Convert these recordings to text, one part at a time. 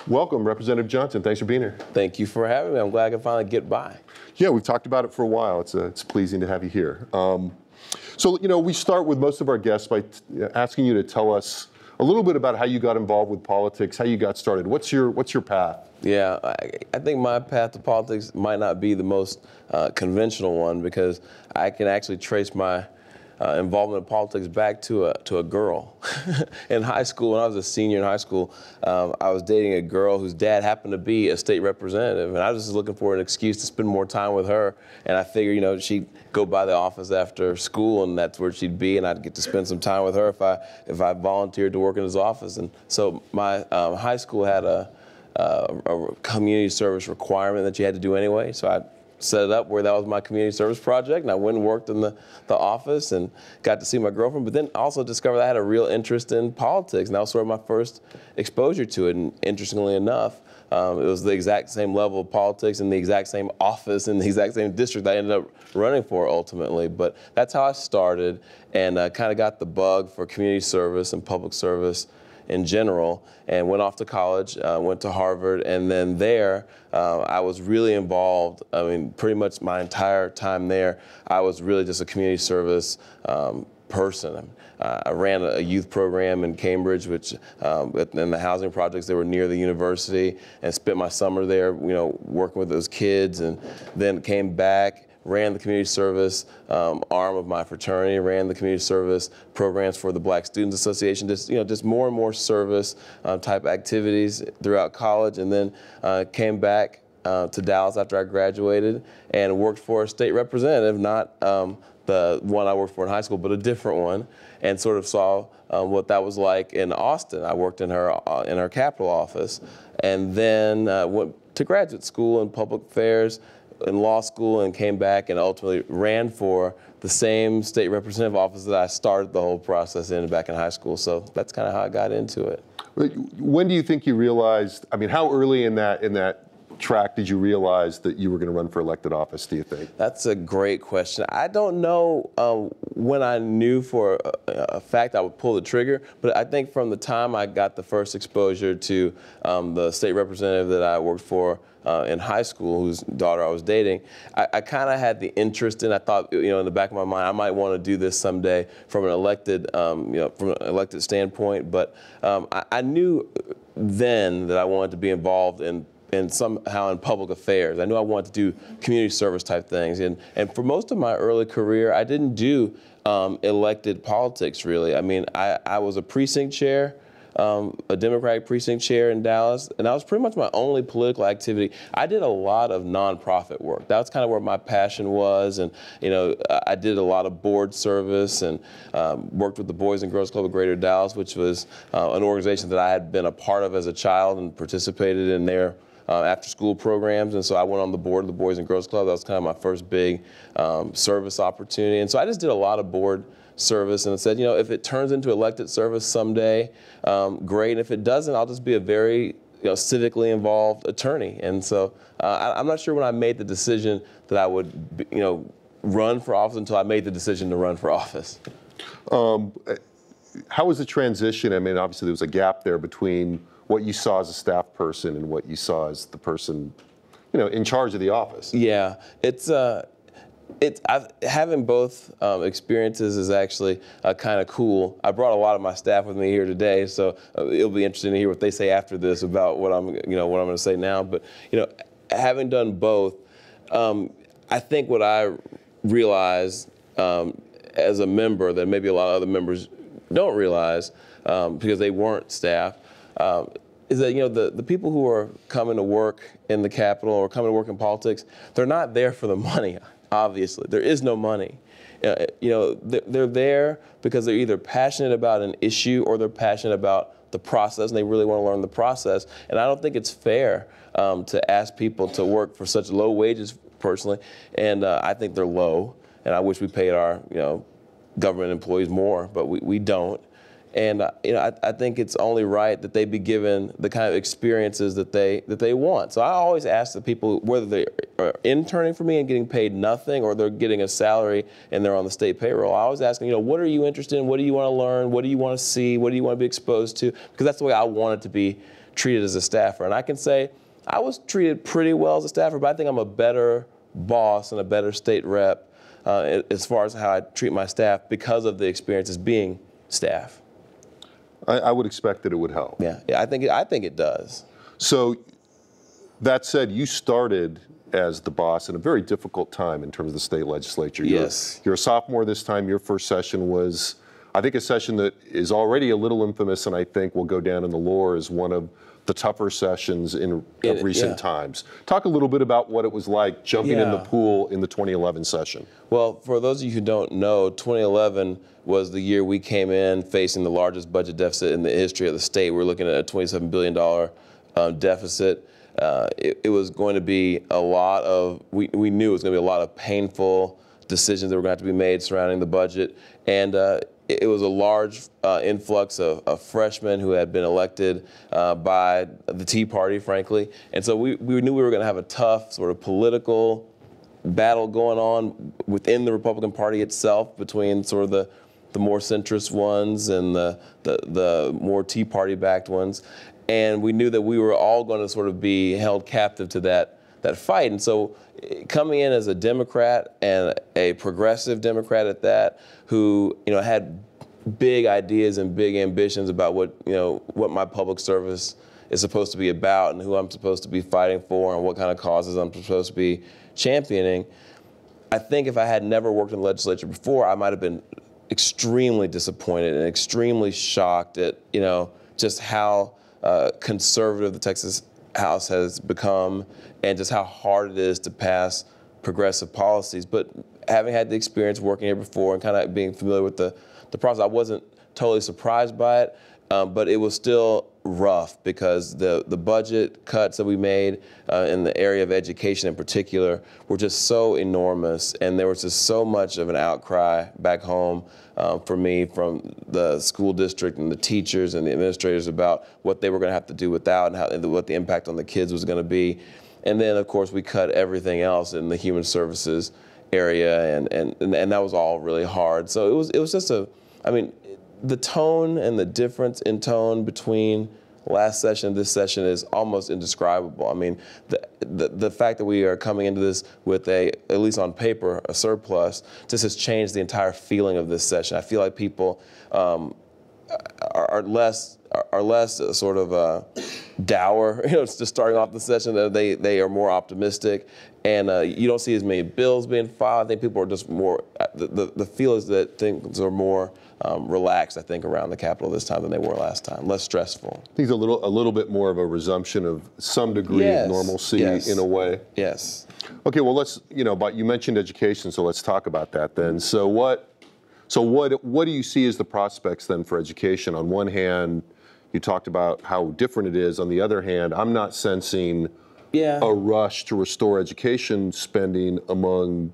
Welcome, Representative Johnson. Thanks for being here. Thank you for having me. I'm glad I can finally get by. Yeah, we've talked about it for a while. It's pleasing to have you here. So, we start with most of our guests by asking you to tell us a little bit about how you got involved with politics, how you got started. What's your path? Yeah, I think my path to politics might not be the most conventional one, because I can actually trace my involvement in politics back to a girl. In high school, when I was a senior in high school, I was dating a girl whose dad happened to be a state representative, and I was just looking for an excuse to spend more time with her. And I figured, she'd go by the office after school, and that's where she'd be, and I'd get to spend some time with her if I volunteered to work in his office. And so my high school had a community service requirement that you had to do anyway. So I set it up where that was my community service project, and I went and worked in the office and got to see my girlfriend, but then also discovered I had a real interest in politics, and that was sort of my first exposure to it. And interestingly enough, it was the exact same level of politics in the exact same office in the exact same district I ended up running for ultimately. But that's how I started, and kind of got the bug for community service and public service in general, and went off to college, went to Harvard, and then there I was really involved. I mean, pretty much my entire time there, I was really just a community service person. I ran a youth program in Cambridge, which in the housing projects that were near the university, and spent my summer there, working with those kids, and then came back, ran the community service arm of my fraternity, ran the community service programs for the Black Students Association, just more and more service type activities throughout college, and then came back to Dallas after I graduated and worked for a state representative, not the one I worked for in high school, but a different one, and sort of saw what that was like in Austin. I worked in her Capitol office, and then went to graduate school in public affairs, in law school, and came back and ultimately ran for the same state representative office that I started the whole process in back in high school. So that's kind of how I got into it. When do you think you realized, how early in that track did you realize that you were going to run for elected office, do you think? That's a great question. I don't know when I knew for a fact I would pull the trigger, but I think from the time I got the first exposure to the state representative that I worked for in high school, whose daughter I was dating, I kind of had the interest in. I thought, in the back of my mind, I might want to do this someday from an elected, standpoint. But I knew then that I wanted to be involved in somehow in public affairs. I knew I wanted to do community service type things. And for most of my early career, I didn't do elected politics really. I was a precinct chair, a Democratic precinct chair in Dallas, and that was pretty much my only political activity. I did a lot of nonprofit work. That was kind of where my passion was, and I did a lot of board service and worked with the Boys and Girls Club of Greater Dallas, which was an organization that I had been a part of as a child and participated in their after-school programs, and so I went on the board of the Boys and Girls Club. That was kind of my first big service opportunity, and so I just did a lot of board service, and I said, if it turns into elected service someday, great. And if it doesn't, I'll just be a very civically involved attorney. And so I'm not sure when I made the decision that I would, run for office until I made the decision to run for office. How was the transition? Obviously there was a gap there between what you saw as a staff person and what you saw as the person, in charge of the office. Yeah, having both experiences is actually kind of cool. I brought a lot of my staff with me here today, so it'll be interesting to hear what they say after this about what I'm going to say now. But having done both, I think what I realized as a member that maybe a lot of other members don't realize because they weren't staff. Is that the people who are coming to work in the Capitol or coming to work in politics, they're not there for the money. Obviously, there is no money. They're there because they're either passionate about an issue or they're passionate about the process, and they really want to learn the process. And I don't think it's fair to ask people to work for such low wages, personally. And I think they're low, and I wish we paid our government employees more, but we don't. And I think it's only right that they be given the kind of experiences that they want. So I always ask the people whether they are interning for me and getting paid nothing, or they're getting a salary and they're on the state payroll. I always ask them, what are you interested in? What do you want to learn? What do you want to see? What do you want to be exposed to? Because that's the way I want it to be treated as a staffer. And I can say I was treated pretty well as a staffer, but I think I'm a better boss and a better state rep as far as how I treat my staff because of the experiences being staff. I would expect that it would help. Yeah, I think it does. So that said, you started as the boss in a very difficult time in terms of the state legislature. Yes. You're a sophomore this time. Your first session was, I think, a session that is already a little infamous, and I think will go down in the lore as one of the tougher sessions of recent times. Talk a little bit about what it was like jumping in the pool in the 2011 session. Well, for those of you who don't know, 2011 was the year we came in facing the largest budget deficit in the history of the state. We're looking at a $27 billion deficit. It was going to be a lot of, we knew it was going to be a lot of painful decisions that were going to have to be made surrounding the budget. And it was a large influx of freshmen who had been elected by the Tea Party, frankly. And so we knew we were going to have a tough sort of political battle going on within the Republican Party itself between sort of the more centrist ones and the more Tea Party-backed ones. And we knew that we were all going to sort of be held captive to that fight. And so coming in as a Democrat and a progressive Democrat at that, who had big ideas and big ambitions about what my public service is supposed to be about and who I'm supposed to be fighting for and what kind of causes I'm supposed to be championing, I think if I had never worked in the legislature before, I might have been extremely disappointed and extremely shocked at just how conservative the Texas House has become and just how hard it is to pass progressive policies. But having had the experience working here before and kind of being familiar with the process, I wasn't totally surprised by it, but it was still rough because the budget cuts that we made in the area of education in particular were just so enormous, and there was just so much of an outcry back home for me from the school district and the teachers and the administrators about what they were going to have to do without and what the impact on the kids was going to be. And then, of course, we cut everything else in the human services area, and that was all really hard. So it was just the tone and the difference in tone between last session and this session is almost indescribable. I mean, the fact that we are coming into this with at least on paper, a surplus, just has changed the entire feeling of this session. I feel like people are less sort of dour, just starting off the session. They are more optimistic, and you don't see as many bills being filed. I think people are just more. The feel is that things are more relaxed, I think, around the Capitol this time than they were last time. Less stressful. I think a little bit more of a resumption of some degree of normalcy in a way. Yes. Okay. Well, but you mentioned education, so let's talk about that then. So what do you see as the prospects then for education? On one hand, you talked about how different it is. On the other hand, I'm not sensing a rush to restore education spending among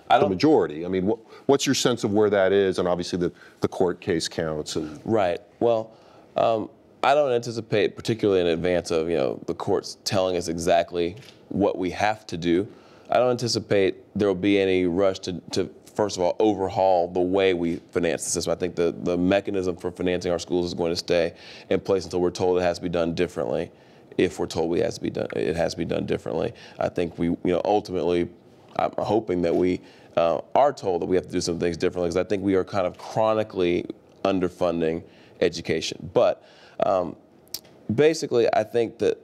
the majority. I mean, what's your sense of where that is? And obviously the court case counts. Right. Well, I don't anticipate, particularly in advance of the courts telling us exactly what we have to do. I don't anticipate there will be any rush to first of all, overhaul the way we finance the system. I think the mechanism for financing our schools is going to stay in place until we're told it has to be done differently. If we're told it has to be done differently. I think we, ultimately, I'm hoping that we are told that we have to do some things differently, because I think we are kind of chronically underfunding education. But basically, I think that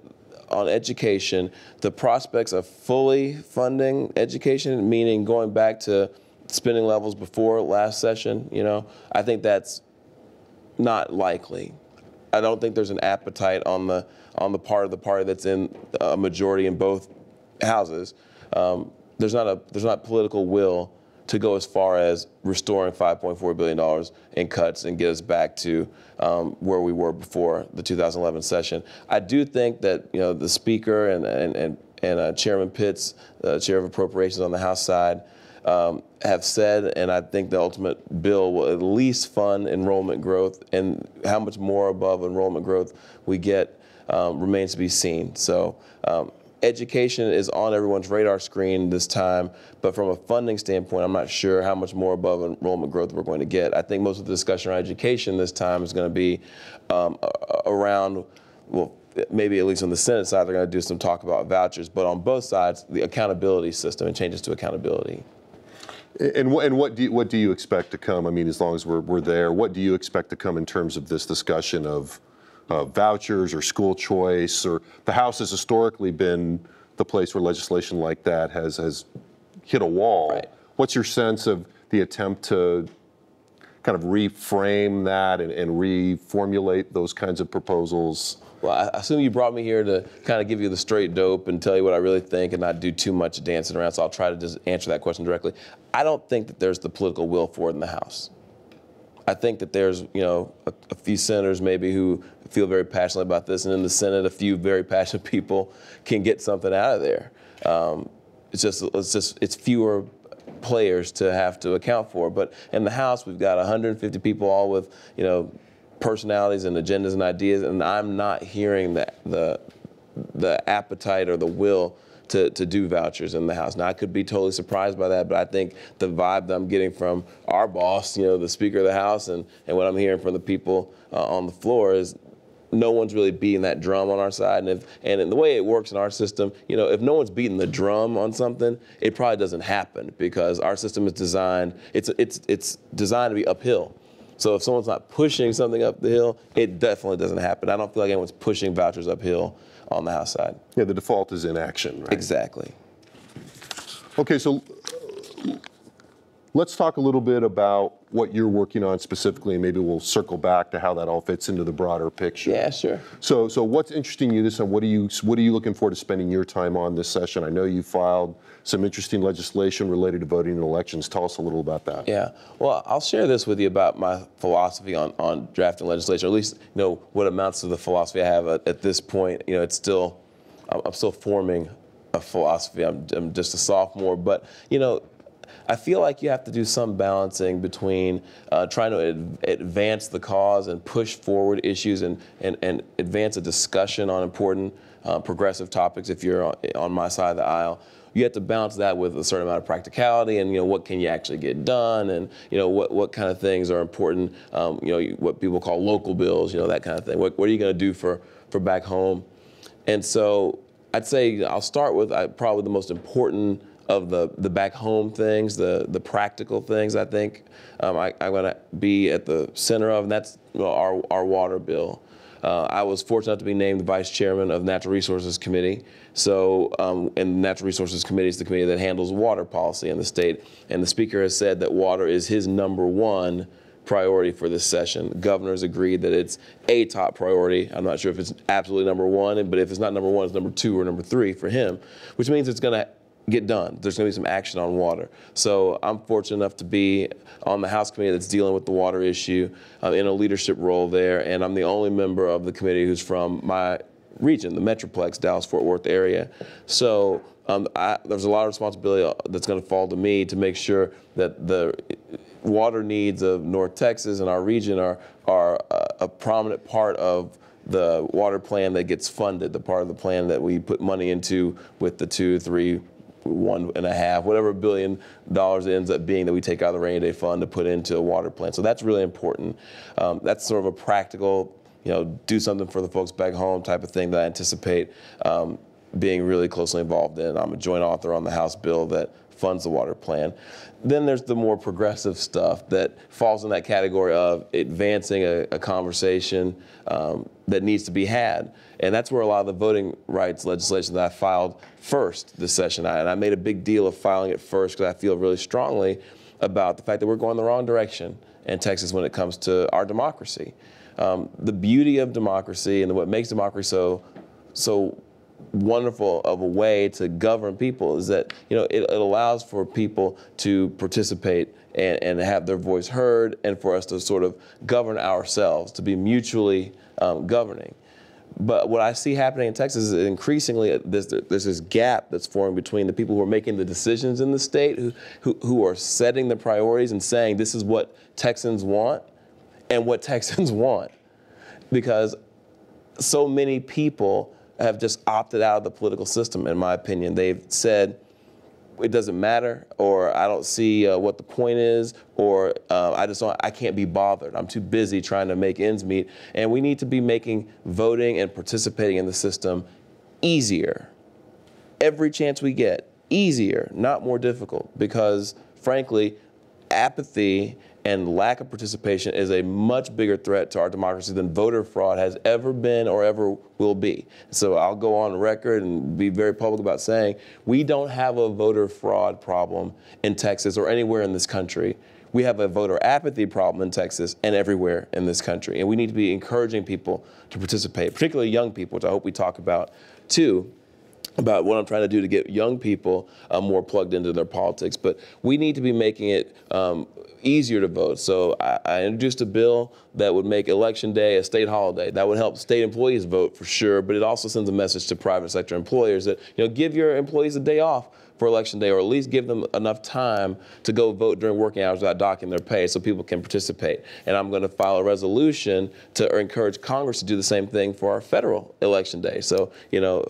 on education, the prospects of fully funding education, meaning going back to spending levels before last session, I think that's not likely. I don't think there's an appetite on the part of the party that's in a majority in both houses. There's not political will to go as far as restoring $5.4 billion in cuts and get us back to where we were before the 2011 session. I do think that the Speaker and Chairman Pitts, Chair of Appropriations on the House side, have said, and I think the ultimate bill will at least fund enrollment growth, and how much more above enrollment growth we get remains to be seen. So education is on everyone's radar screen this time, but from a funding standpoint, I'm not sure how much more above enrollment growth we're going to get. I think most of the discussion around education this time is going to be around, well, maybe at least on the Senate side, they're going to do some talk about vouchers, but on both sides, the accountability system and changes to accountability. And what do you expect to come? I mean, as long as we're there, what do you expect to come in terms of this discussion of vouchers or school choice? Or the House has historically been the place where legislation like that has hit a wall. Right. What's your sense of the attempt to kind of reframe that and reformulate those kinds of proposals? Well, I assume you brought me here to kind of give you the straight dope and tell you what I really think and not do too much dancing around, so I'll try to just answer that question directly. I don't think that there's the political will for it in the House. I think that there's, a few senators maybe who feel very passionately about this, and in the Senate, a few very passionate people can get something out of there. It's fewer players to have to account for. But in the House, we've got 150 people, all with, personalities and agendas and ideas, and I'm not hearing the appetite or the will to do vouchers in the House. Now, I could be totally surprised by that, but I think the vibe that I'm getting from our boss, the Speaker of the House, and what I'm hearing from the people on the floor is no one's really beating that drum on our side. And the way it works in our system, if no one's beating the drum on something, it probably doesn't happen because our system is designed, it's designed to be uphill. So if someone's not pushing something up the hill, it definitely doesn't happen. I don't feel like anyone's pushing vouchers uphill on the House side. Yeah, the default is inaction, right? Exactly. Okay, so let's talk a little bit about what you're working on specifically, and maybe we'll circle back to how that all fits into the broader picture. Yeah, sure. So what's interesting you this time? What are you looking forward to spending your time on this session? I know you filed some interesting legislation related to voting in elections. Tell us a little about that. Yeah. Well, I'll share this with you about my philosophy on drafting legislation, or at least what amounts to the philosophy I have at this point. I'm still forming a philosophy. I'm just a sophomore, but I feel like you have to do some balancing between trying to advance the cause and push forward issues and advance a discussion on important progressive topics if you're on my side of the aisle. You have to balance that with a certain amount of practicality and what can you actually get done and what kind of things are important, what people call local bills, that kind of thing. What are you going to do for back home? And so I'd say I'll start with probably the most important of the back home things, the practical things. I think I'm going to be at the center of, and that's our water bill. I was fortunate enough to be named the vice chairman of the Natural Resources Committee. So, and the Natural Resources Committee is the committee that handles water policy in the state. And the speaker has said that water is his #1 priority for this session. The governor's agreed that it's a top priority. I'm not sure if it's absolutely #1, but if it's not #1, it's #2 or #3 for him, which means it's going to get done. There's going to be some action on water. So I'm fortunate enough to be on the House committee that's dealing with the water issue in a leadership role there, and I'm the only member of the committee who's from my region, the Metroplex, Dallas-Fort Worth area. So there's a lot of responsibility that's going to fall to me to make sure that the water needs of North Texas and our region are a prominent part of the water plan that gets funded, the part of the plan that we put money into with the 2, 3, 1.5, whatever $1 billion it ends up being that we take out of the rainy day fund to put into a water plan. So that's really important. That's sort of a practical, do something for the folks back home type of thing that I anticipate being really closely involved in. I'm a joint author on the House bill that funds the water plan. Then there's the more progressive stuff that falls in that category of advancing a conversation that needs to be had. And that's where a lot of the voting rights legislation that I filed first this session, and I made a big deal of filing it first because I feel really strongly about the fact that we're going the wrong direction in Texas when it comes to our democracy. The beauty of democracy and what makes democracy so wonderful of a way to govern people is that it allows for people to participate and have their voice heard, and for us to sort of govern ourselves, to be mutually governing. But what I see happening in Texas is increasingly there's this gap that's forming between the people who are making the decisions in the state, who are setting the priorities and saying this is what Texans want, and what Texans want, because so many people have just opted out of the political system, in my opinion. They've said, it doesn't matter, or I don't see what the point is, or I can't be bothered. I'm too busy trying to make ends meet. And we need to be making voting and participating in the system easier. Every chance we get, easier, not more difficult, because frankly, apathy and lack of participation is a much bigger threat to our democracy than voter fraud has ever been or ever will be. So I'll go on record and be very public about saying we don't have a voter fraud problem in Texas or anywhere in this country. We have a voter apathy problem in Texas and everywhere in this country. And we need to be encouraging people to participate, particularly young people, which I hope we talk about too, about what I'm trying to do to get young people more plugged into their politics. But we need to be making it easier to vote. So I introduced a bill that would make Election Day a state holiday. That would help state employees vote for sure, but it also sends a message to private sector employers that, give your employees a day off for Election Day, or at least give them enough time to go vote during working hours without docking their pay so people can participate. And I'm going to file a resolution to encourage Congress to do the same thing for our federal Election Day. So,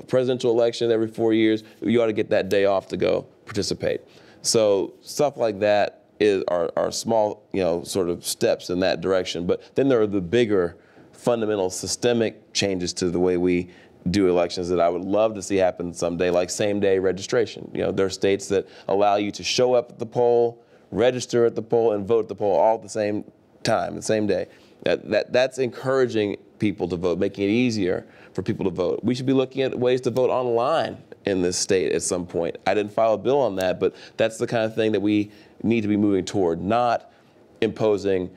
presidential election every 4 years, you ought to get that day off to go participate. So stuff like that are small, sort of steps in that direction. But then there are the bigger, fundamental, systemic changes to the way we do elections that I would love to see happen someday, like same-day registration. There are states that allow you to show up at the poll, register at the poll, and vote at the poll all at the same time, the same day. That's encouraging people to vote, making it easier for people to vote. We should be looking at ways to vote online in this state at some point. I didn't file a bill on that, but that's the kind of thing that we need to be moving toward, not imposing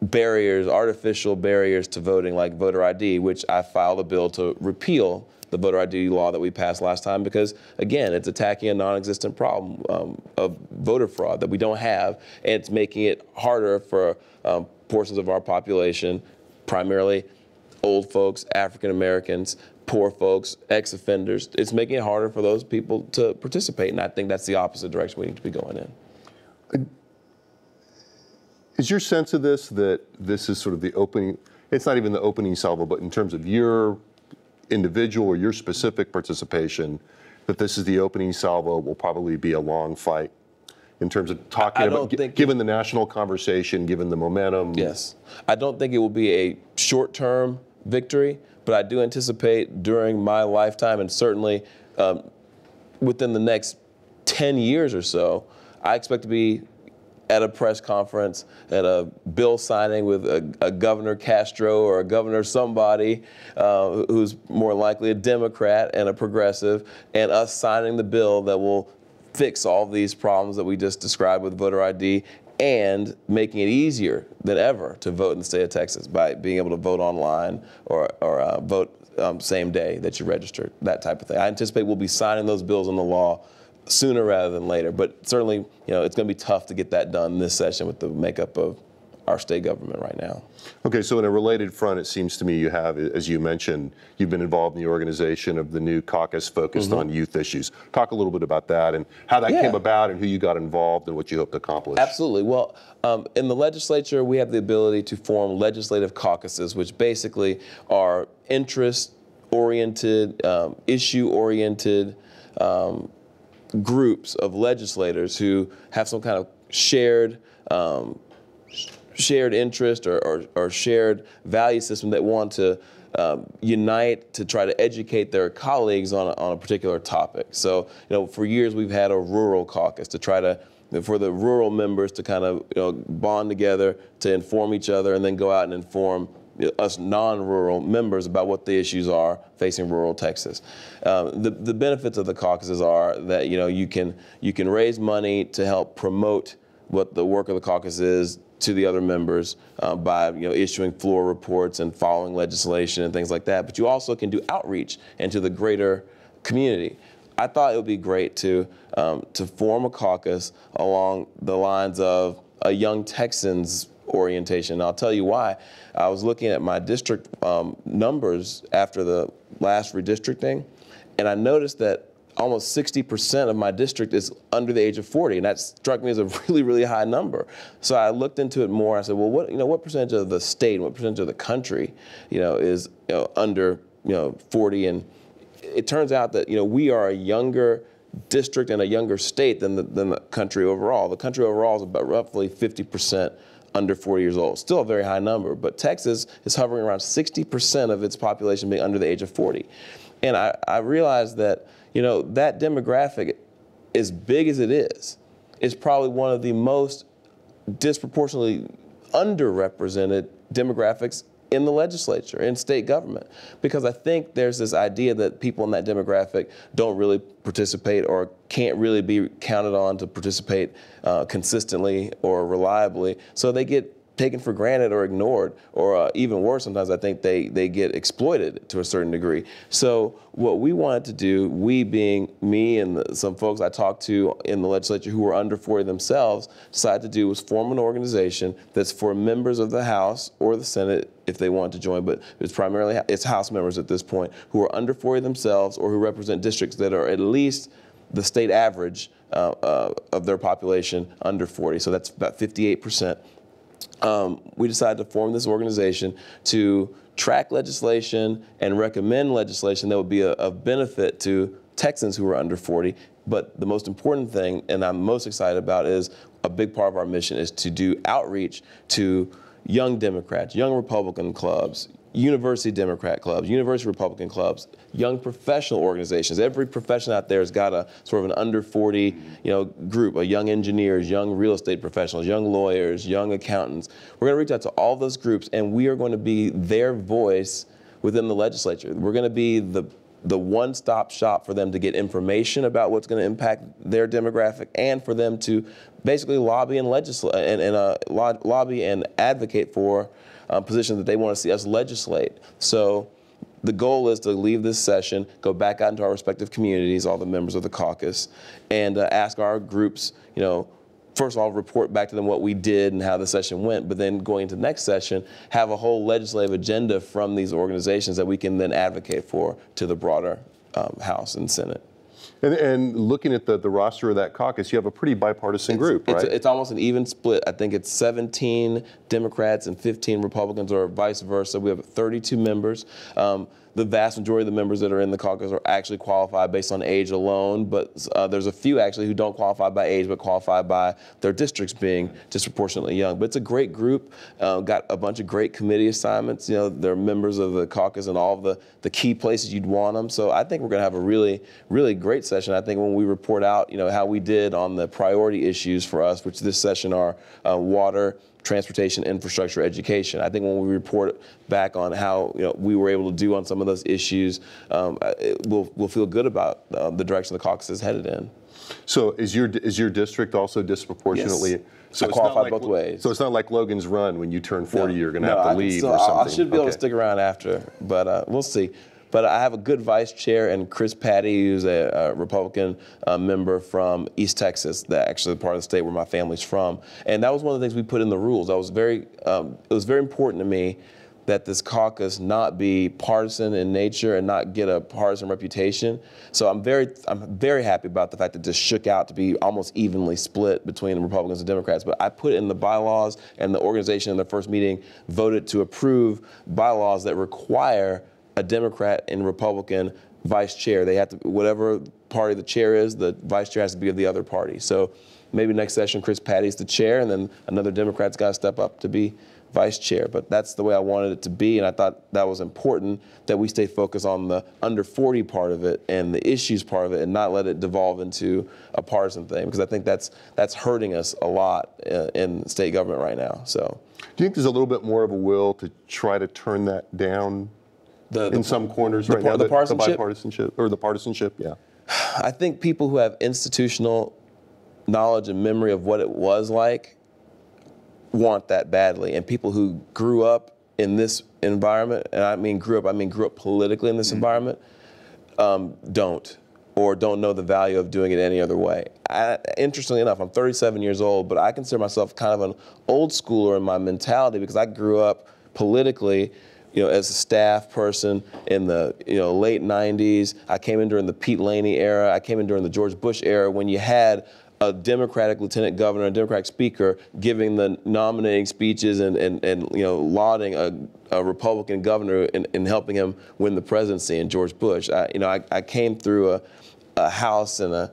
barriers, artificial barriers to voting like voter ID, which I filed a bill to repeal the voter ID law that we passed last time because, again, it's attacking a non-existent problem of voter fraud that we don't have, and it's making it harder for portions of our population, primarily old folks, African Americans, poor folks, ex-offenders. It's making it harder for those people to participate, and I think that's the opposite direction we need to be going in. Is your sense of this that this is sort of the opening, it's not even the opening salvo, but in terms of your individual or your specific participation, that this is the opening salvo, will probably be a long fight in terms of talking about, given the national conversation, given the momentum? Yes. I don't think it will be a short-term victory, but I do anticipate during my lifetime, and certainly within the next 10 years or so, I expect to be at a press conference, at a bill signing with a Governor Castro or a Governor somebody who's more likely a Democrat and a progressive, and us signing the bill that will fix all these problems that we just described with voter ID and making it easier than ever to vote in the state of Texas by being able to vote online or vote same day that you registered, that type of thing. I anticipate we'll be signing those bills into law sooner rather than later, but certainly, it's going to be tough to get that done this session with the makeup of our state government right now. Okay, so in a related front, it seems to me you have, as you mentioned, you've been involved in the organization of the new caucus focused on youth issues. Talk a little bit about that and how that came about and who you got involved and what you hope to accomplish. Absolutely. Well, in the legislature, we have the ability to form legislative caucuses, which basically are interest-oriented, issue-oriented groups of legislators who have some kind of shared interest or shared value system that want to unite to try to educate their colleagues on a particular topic. So, for years we've had a rural caucus to try to, for the rural members to kind of, bond together to inform each other and then go out and inform us non-rural members about what the issues are facing rural Texas. The benefits of the caucuses are that you can raise money to help promote what the work of the caucus is to the other members by issuing floor reports and following legislation and things like that. But you also can do outreach into the greater community. I thought it would be great to form a caucus along the lines of a Young Texans orientation. And I'll tell you why. I was looking at my district numbers after the last redistricting, and I noticed that almost 60% of my district is under the age of 40, and that struck me as a really, really high number. So I looked into it more. I said, well, what percentage of the state, what percentage of the country, is under 40? And it turns out that we are a younger district and a younger state than the country overall. The country overall is about roughly 50% under 40 years old. Still a very high number, but Texas is hovering around 60% of its population being under the age of 40. And I realized that, that demographic, as big as it is probably one of the most disproportionately underrepresented demographics in the legislature, in state government, because I think there's this idea that people in that demographic don't really participate or can't really be counted on to participate consistently or reliably, so they get taken for granted or ignored, or even worse, sometimes I think they get exploited to a certain degree. So what we wanted to do, we being me and some folks I talked to in the legislature who were under 40 themselves, decided to do was form an organization that's for members of the House or the Senate if they want to join, but it's House members at this point who are under 40 themselves or who represent districts that are at least the state average of their population under 40. So that's about 58%. We decided to form this organization to track legislation and recommend legislation that would be of benefit to Texans who are under 40. But the most important thing, and I'm most excited about, is a big part of our mission is to do outreach to young Democrats, young Republican clubs, university Democrat clubs, university Republican clubs, young professional organizations. Every profession out there has got a sort of an under 40, group, young engineers, young real estate professionals, young lawyers, young accountants. We're going to reach out to all those groups, and we are going to be their voice within the legislature. We're going to be the one-stop shop for them to get information about what's going to impact their demographic, and for them to basically lobby and lobby and advocate for positions that they want to see us legislate. So the goal is to leave this session, go back out into our respective communities, all the members of the caucus, and ask our groups, first of all, report back to them what we did and how the session went, but then going into the next session, have a whole legislative agenda from these organizations that we can then advocate for to the broader House and Senate. And looking at the roster of that caucus, you have a pretty bipartisan group, right? It's almost an even split. I think it's 17 Democrats and 15 Republicans, or vice versa. We have 32 members. The vast majority of the members that are in the caucus are actually qualified based on age alone, but there's a few actually who don't qualify by age, but qualify by their districts being disproportionately young. But it's a great group, got a bunch of great committee assignments. They're members of the caucus in all of the key places you'd want them. So I think we're gonna have a really, really great session. I think when we report out, how we did on the priority issues for us, which this session are water, transportation, infrastructure, education. I think when we report back on how we were able to do on some of those issues, we'll feel good about the direction the caucus is headed in. So is your district also disproportionately? Yes. So I qualify both ways. So it's not like Logan's Run when you turn 40, you're going to have to leave so or something. I should be able to stick around after, but we'll see. But I have a good vice chair, and Chris Patty, who's a Republican member from East Texas, that actually part of the state where my family's from. And that was one of the things we put in the rules. It was very important to me that this caucus not be partisan in nature and not get a partisan reputation. So I'm very happy about the fact that this shook out to be almost evenly split between the Republicans and Democrats. But I put in the bylaws, and the organization in their first meeting voted to approve bylaws that require a Democrat and Republican vice chair. They have to, whatever party the chair is, the vice chair has to be of the other party. So maybe next session, Chris Patty's the chair, and then another Democrat's got to step up to be vice chair. But that's the way I wanted it to be, and I thought that was important that we stay focused on the under 40 part of it and the issues part of it, and not let it devolve into a partisan thing, because I think that's hurting us a lot in state government right now. So, do you think there's a little bit more of a will to try to turn that down? In some corners right now, the bipartisanship or the partisanship, yeah. I think people who have institutional knowledge and memory of what it was like want that badly, and people who grew up in this environment, and I mean grew up politically in this environment, don't know the value of doing it any other way. Interestingly enough, I'm 37 years old, but I consider myself kind of an old schooler in my mentality, because I grew up politically as a staff person in the late 90s. I came in during the Pete Laney era. I came in during the George Bush era, when you had a Democratic lieutenant governor, a Democratic speaker giving the nominating speeches and lauding a Republican governor and helping him win the presidency in George Bush. I came through a house and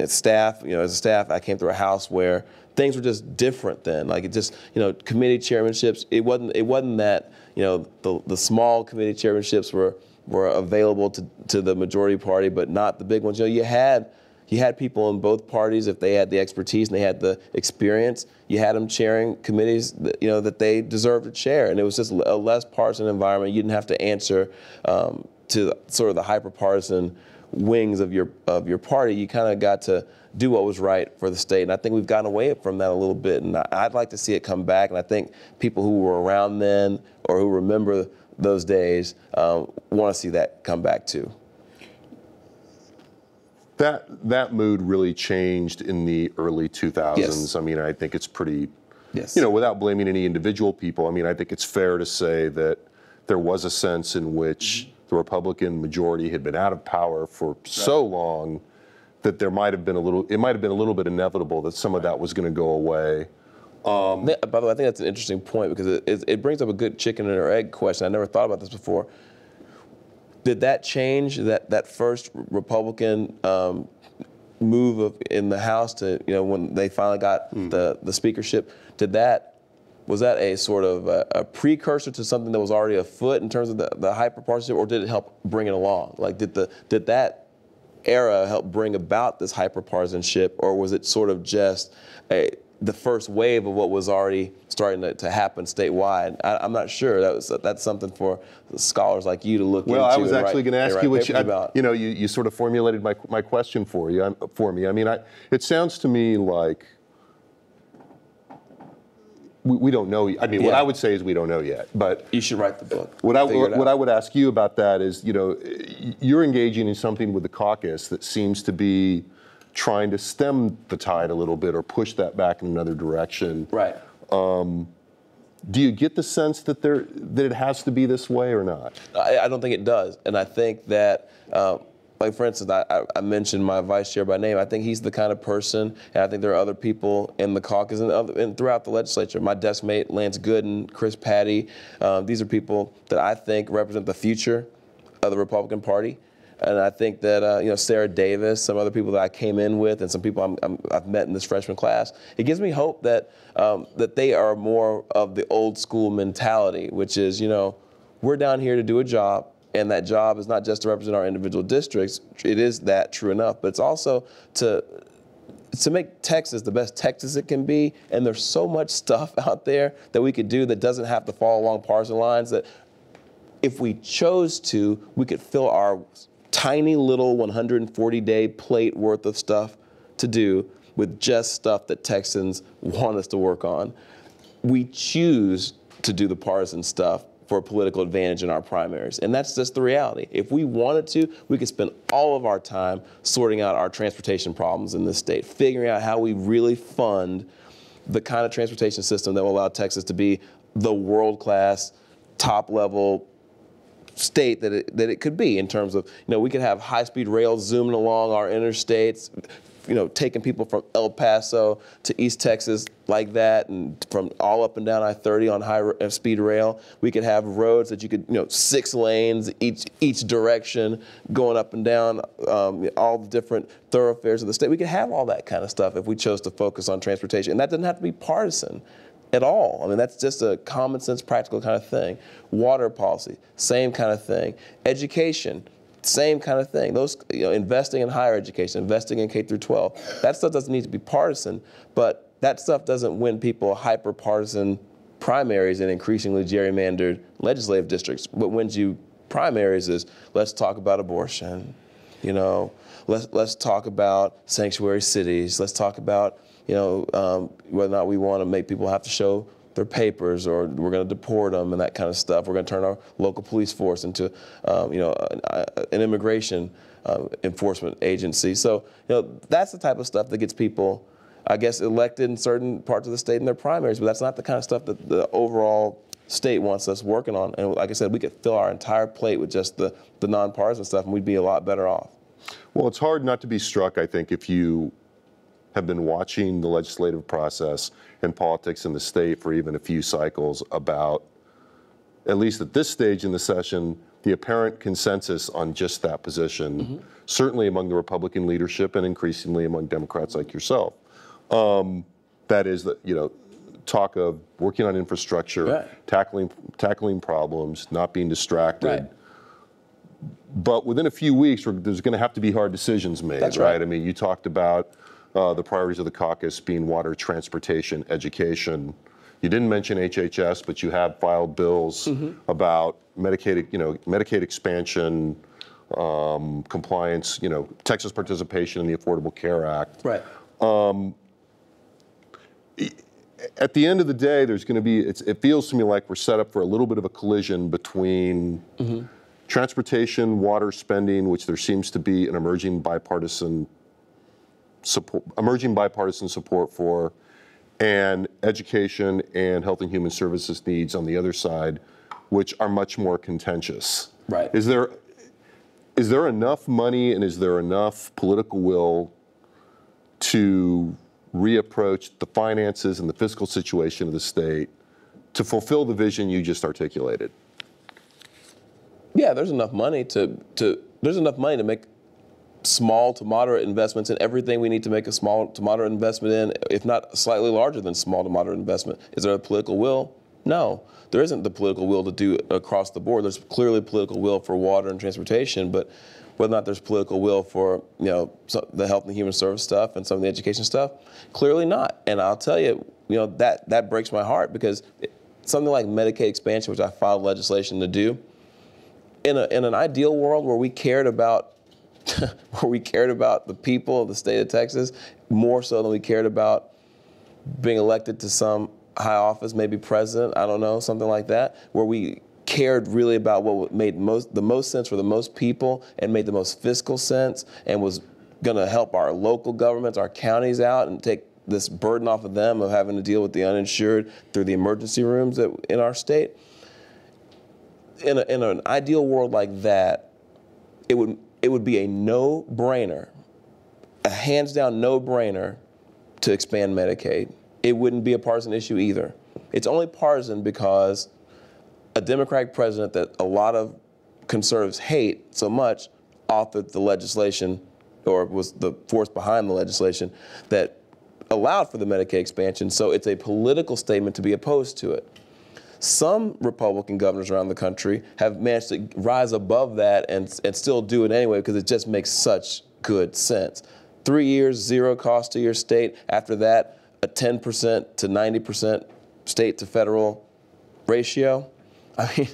staff. As a staff, I came through a house where things were just different then. Like it just, committee chairmanships. It wasn't that, the small committee chairmanships were available to the majority party, but not the big ones. You had people in both parties, if they had the expertise and they had the experience, you had them chairing committees that they deserved to chair, and it was just a less partisan environment. You didn't have to answer to sort of the hyper-partisan wings of your party. You kind of got to do what was right for the state, and I think we've gotten away from that a little bit, and I'd like to see it come back, and I think people who were around then or who remember those days want to see that come back too. That mood really changed in the early 2000s. Yes. I mean, I think it's pretty, yes. Without blaming any individual people, I mean, I think it's fair to say that there was a sense in which the Republican majority had been out of power for so long that it might have been a little bit inevitable that some of that was going to go away. By the way, I think that's an interesting point because it brings up a good chicken and or egg question. I never thought about this before. Did that change, that first Republican move in the House to, when they finally got the speakership, was that a sort of a precursor to something that was already afoot in terms of the hyperpartisanship, or did it help bring it along? Like, did that era help bring about this hyperpartisanship, or was it sort of just the first wave of what was already starting to happen statewide? I'm not sure. That's something for scholars like you to look into. Well, I was actually going to ask you what you you sort of formulated my question for me. I mean, it sounds to me like we don't know. I mean, what I would say is we don't know yet. But you should write the book. What I would ask you about that is, you're engaging in something with the caucus that seems to be trying to stem the tide a little bit or push that back in another direction. Right. Do you get the sense that it has to be this way or not? I don't think it does, and I think that, like for instance, I mentioned my vice chair by name. I think he's the kind of person, and I think there are other people in the caucus and throughout the legislature. My desk mate, Lance Gooden, Chris Patty, these are people that I think represent the future of the Republican Party. And I think that Sarah Davis, some other people that I came in with, and some people I've met in this freshman class, it gives me hope that that they are more of the old school mentality, which is, we're down here to do a job, and that job is not just to represent our individual districts. It is that, true enough, but it's also to make Texas the best Texas it can be. And there's so much stuff out there that we could do that doesn't have to fall along partisan lines, that if we chose to, we could fill our tiny little 140-day plate worth of stuff to do with just stuff that Texans want us to work on. We choose to do the partisan stuff for political advantage in our primaries, and that's just the reality. If we wanted to, we could spend all of our time sorting out our transportation problems in this state, figuring out how we really fund the kind of transportation system that will allow Texas to be the world-class, top-level state that it could be, in terms of, we could have high-speed rail zooming along our interstates, taking people from El Paso to East Texas like that, and from all up and down I-30 on high-speed rail. We could have roads that you could, 6 lanes each direction, going up and down all the different thoroughfares of the state. We could have all that kind of stuff if we chose to focus on transportation, and that doesn't have to be partisan at all. I mean, that's just a common sense, practical kind of thing. Water policy, same kind of thing. Education, same kind of thing. Those, investing in higher education, investing in K through 12, that stuff doesn't need to be partisan, but that stuff doesn't win people hyper-partisan primaries in increasingly gerrymandered legislative districts. What wins you primaries is, let's talk about abortion, let's talk about sanctuary cities, let's talk about whether or not we want to make people have to show their papers, or we're going to deport them and that kind of stuff. We're going to turn our local police force into, an immigration enforcement agency. So, that's the type of stuff that gets people, I guess, elected in certain parts of the state in their primaries, but that's not the kind of stuff that the overall state wants us working on. And like I said, we could fill our entire plate with just the nonpartisan stuff, and we'd be a lot better off. Well, it's hard not to be struck, I think, if you have been watching the legislative process and politics in the state for even a few cycles, about, at least at this stage in the session, the apparent consensus on just that position, certainly among the Republican leadership and increasingly among Democrats like yourself. That is that, talk of working on infrastructure, tackling problems, not being distracted. Right. But within a few weeks, there's going to have to be hard decisions made, That's right? right. I mean, you talked about the priorities of the caucus being water, transportation, education. You didn't mention HHS, but you have filed bills about Medicaid, Medicaid expansion, compliance, Texas participation in the Affordable Care Act. Right. At the end of the day, there's going to be, it feels to me like we're set up for a little bit of a collision between transportation, water spending, which there seems to be an emerging bipartisan support for, and education and health and human services needs on the other side, which are much more contentious. Right. Is there enough money and is there enough political will to reapproach the finances and the fiscal situation of the state to fulfill the vision you just articulated? Yeah, there's enough money to make small to moderate investments in everything we need to make a small to moderate investment in, if not slightly larger than small to moderate investment. Is there a political will? No, there isn't the political will to do across the board. There's clearly political will for water and transportation, but whether or not there's political will for the health and human service stuff and some of the education stuff, clearly not. And I'll tell you, that breaks my heart, because something like Medicaid expansion, which I filed legislation to do, in an ideal world where we cared about the people of the state of Texas more so than we cared about being elected to some high office, maybe president, I don't know, something like that, where we cared really about what made the most sense for the most people and made the most fiscal sense and was going to help our local governments, our counties out, and take this burden off of them of having to deal with the uninsured through the emergency rooms in our state. In an ideal world like that, it would be a no-brainer, a hands-down no-brainer to expand Medicaid. It wouldn't be a partisan issue either. It's only partisan because a Democratic president that a lot of conservatives hate so much authored the legislation, or was the force behind the legislation that allowed for the Medicaid expansion. So it's a political statement to be opposed to it. Some Republican governors around the country have managed to rise above that and still do it anyway, because it just makes such good sense. 3 years, zero cost to your state. After that, a 10% to 90% state to federal ratio. I mean,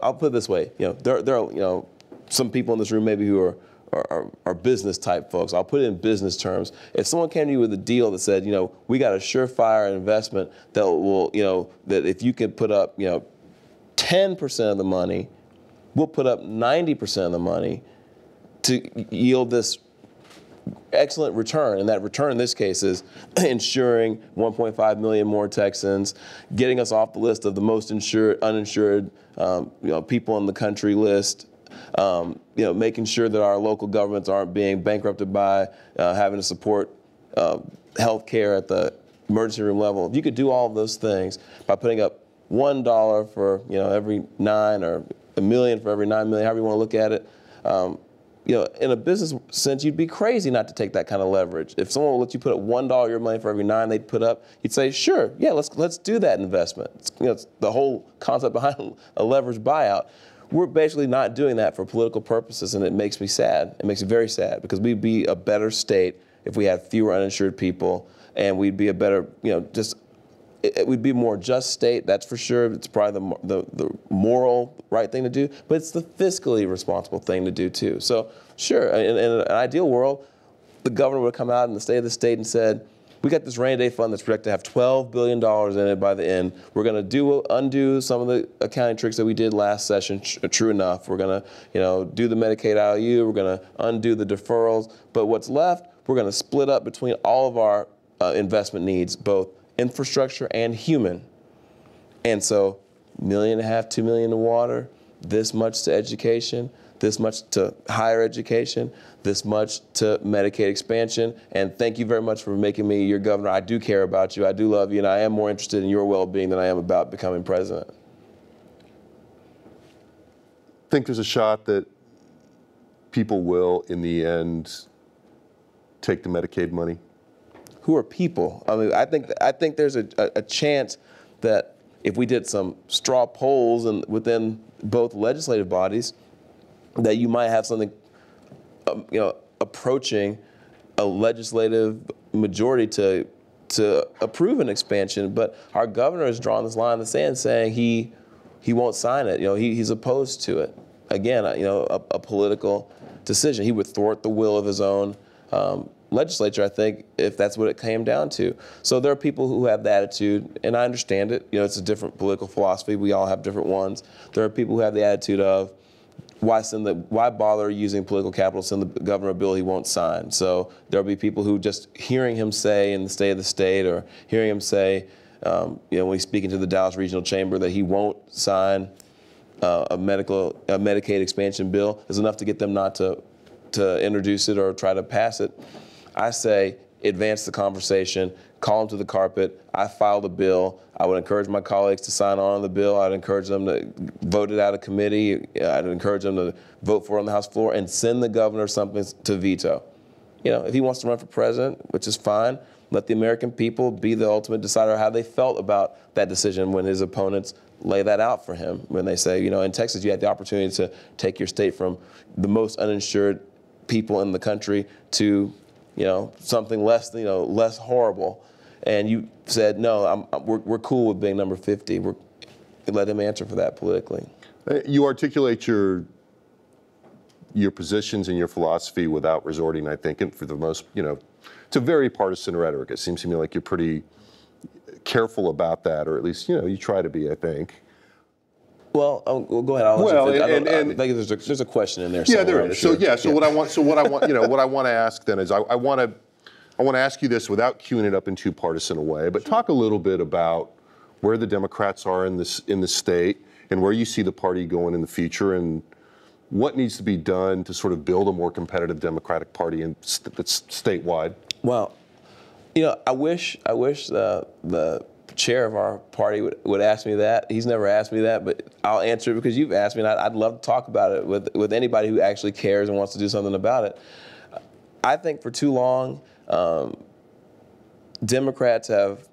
I'll put it this way. There are some people in this room maybe who are business type folks. I'll put it in business terms. If someone came to you with a deal that said, we got a surefire investment that will, that if you can put up, 10% of the money, we'll put up 90% of the money to yield this excellent return. And that return in this case is insuring 1.5 million more Texans, getting us off the list of the most uninsured people in the country list, making sure that our local governments aren't being bankrupted by having to support health care at the emergency room level. If you could do all of those things by putting up $1 for every 9, or $1 million for every 9 million, however you want to look at it, in a business sense, you'd be crazy not to take that kind of leverage. If someone will let you put up $1 of your money for every 9 they'd put up, you'd say, sure, yeah, let's do that investment. It's the whole concept behind a leverage buyout. We're basically not doing that for political purposes, and it makes me sad. It makes me very sad, because we'd be a better state if we had fewer uninsured people, and we'd be a better, we'd be a more just state, that's for sure. It's probably the moral right thing to do, but it's the fiscally responsible thing to do too. So sure, in an ideal world, the governor would come out in the state of the state and said, we got this rainy day fund that's projected to have $12 billion in it by the end. We're going to undo some of the accounting tricks that we did last session, true enough. We're going to, do the Medicaid IOU. We're going to undo the deferrals. But what's left, we're going to split up between all of our investment needs, both infrastructure and human. And so $1.5 million, $2 million to water, this much to education, this much to higher education, this much to Medicaid expansion. And thank you very much for making me your governor. I do care about you. I do love you. And I am more interested in your well-being than I am about becoming president. think there's a shot that people will, in the end, take the Medicaid money? Who are people? I mean, I think there's a chance that if we did some straw polls and within both legislative bodies, that you might have something, approaching a legislative majority to approve an expansion. But our governor has drawn this line in the sand, saying he won't sign it. He's opposed to it. Again, a political decision. He would thwart the will of his own legislature, I think, if that's what it came down to. So there are people who have the attitude, and I understand it. It's a different political philosophy. We all have different ones. There are people who have the attitude of, why bother using political capital to send the governor a bill he won't sign? So there'll be people who just hearing him say in the State of the State, or hearing him say, when he's speaking to the Dallas Regional Chamber, that he won't sign a Medicaid expansion bill is enough to get them not to introduce it or try to pass it. I say advance the conversation, call them to the carpet. I filed a bill. I would encourage my colleagues to sign on the bill. I'd encourage them to vote it out of committee. I'd encourage them to vote for it on the House floor and send the governor something to veto. If he wants to run for president, which is fine, let the American people be the ultimate decider of how they felt about that decision when his opponents lay that out for him. When they say, in Texas, you had the opportunity to take your state from the most uninsured people in the country to, something less, less horrible. And you said, no, we're cool with being number 50. Let him answer for that politically. You articulate your positions and your philosophy without resorting, I think, and for the most, to very partisan rhetoric. It seems to me like you're pretty careful about that, or at least, you try to be, I think. Well, go ahead. I think there's a question in there. Yeah, there is. So what I want to ask then is I want to ask you this without queuing it up in too partisan a way, but talk a little bit about where the Democrats are in the state and where you see the party going in the future, and what needs to be done to sort of build a more competitive Democratic Party that's statewide. Well, I wish the chair of our party would ask me that. He's never asked me that, but I'll answer it because you've asked me, and I'd love to talk about it with anybody who actually cares and wants to do something about it. I think for too long, Democrats have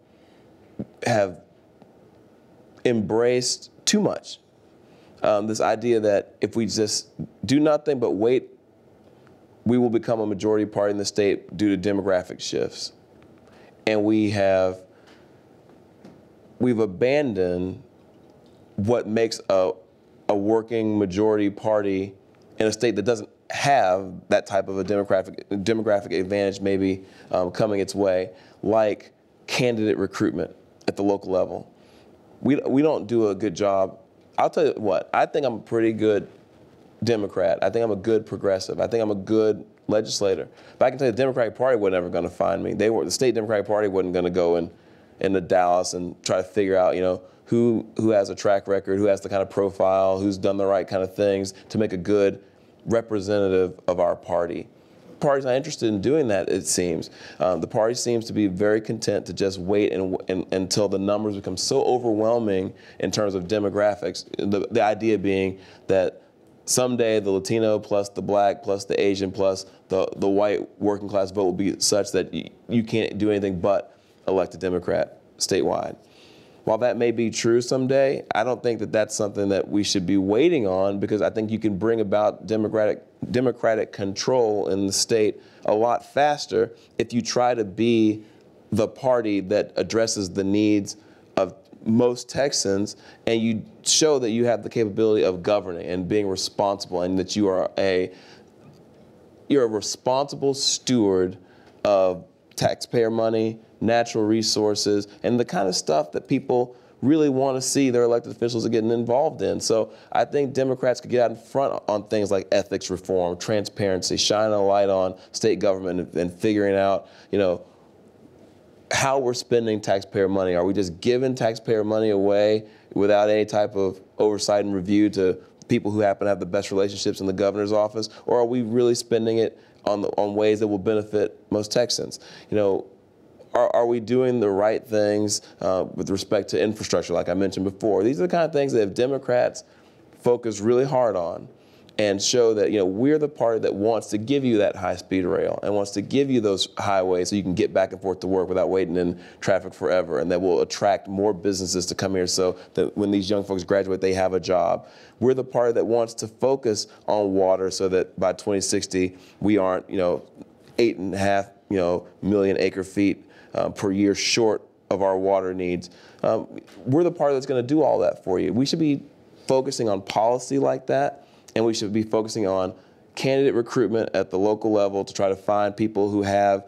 embraced too much this idea that if we just do nothing but wait, we will become a majority party in the state due to demographic shifts. And we've abandoned what makes a working majority party in a state that doesn't have that type of a demographic advantage maybe coming its way, like candidate recruitment at the local level. We don't do a good job. I'll tell you what, I think I'm a pretty good Democrat. I think I'm a good progressive. I think I'm a good legislator. But I can tell you the Democratic Party wasn't ever going to find me. The state Democratic Party wasn't going to go into Dallas and try to figure out, who has a track record, who has the kind of profile, who's done the right kind of things to make a good representative of our party. The party's not interested in doing that, it seems. The party seems to be very content to just wait until the numbers become so overwhelming in terms of demographics. The idea being that someday the Latino plus the black plus the Asian plus the white working class vote will be such that you can't do anything but elect a Democrat statewide. While that may be true someday, I don't think that that's something that we should be waiting on, because I think you can bring about democratic control in the state a lot faster if you try to be the party that addresses the needs of most Texans, and you show that you have the capability of governing and being responsible, and that you're a responsible steward of taxpayer money, natural resources, and the kind of stuff that people really want to see their elected officials are getting involved in. So I think Democrats could get out in front on things like ethics reform, transparency, shining a light on state government and figuring out, how we're spending taxpayer money. Are we just giving taxpayer money away without any type of oversight and review to people who happen to have the best relationships in the governor's office? Or are we really spending it on ways that will benefit most Texans? Are we doing the right things with respect to infrastructure, like I mentioned before? These are the kind of things that if Democrats focus really hard on and show that, we're the party that wants to give you that high-speed rail and wants to give you those highways so you can get back and forth to work without waiting in traffic forever, and that will attract more businesses to come here so that when these young folks graduate, they have a job. We're the party that wants to focus on water so that by 2060, we aren't, 8.5, million acre feet per year short of our water needs. We're the party that's going to do all that for you. We should be focusing on policy like that. And we should be focusing on candidate recruitment at the local level to try to find people who have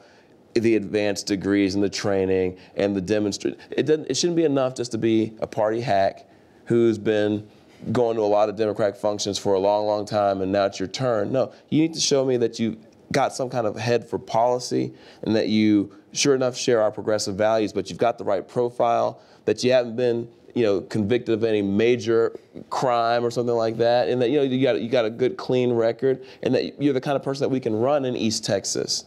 the advanced degrees and the training and the demonstrate. It shouldn't be enough just to be a party hack who's been going to a lot of Democratic functions for a long, long time and now it's your turn. No, you need to show me that you got some kind of head for policy and that you, sure enough, share our progressive values, but you've got the right profile, that you haven't been convicted of any major crime or something like that, and that you got a good clean record, and that you're the kind of person that we can run in East Texas,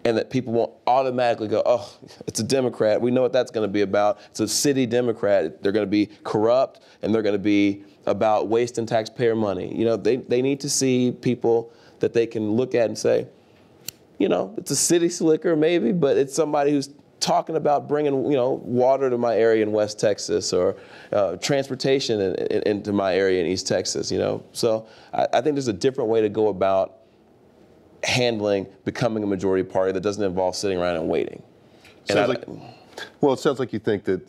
and that people won't automatically go, oh, it's a Democrat. We know what that's going to be about. It's a city Democrat. They're going to be corrupt, and they're going to be about wasting taxpayer money. They need to see people that they can look at and say, it's a city slicker maybe, but it's somebody who's talking about bringing, water to my area in West Texas, or transportation into my area in East Texas, So I think there's a different way to go about handling becoming a majority party that doesn't involve sitting around and waiting. Well, it sounds like you think that